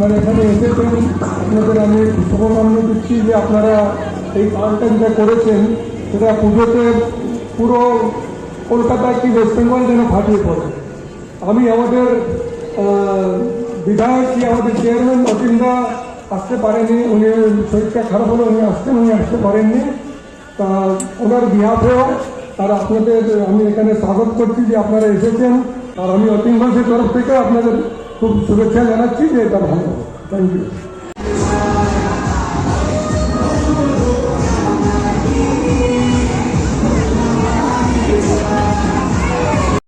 আপনারা এখানে এসেছেন, আপনাদের আমি শুভকামনা দিচ্ছি যে আপনারা এই কাজটা যেটা করেছেন সেটা পুজোতে পুরো কলকাতা কি ওয়েস্ট বেঙ্গল যেন ফাটিয়ে পড়ে। আমি আমাদের বিধায়ক কি আমাদের চেয়ারম্যান অচিন্দা আসতে পারেনি, উনি শরীরটা খারাপ হলে উনি আসতে পারেননি। তা ওনার বিহাফেও আর আপনাদের আমি এখানে স্বাগত করছি যে আপনারা এসেছেন। আর আমি অতীন ঘোষের তরফ থেকে আপনাদের খুব শুভেচ্ছা জানাচ্ছি যে এটা ভালো। Thank you.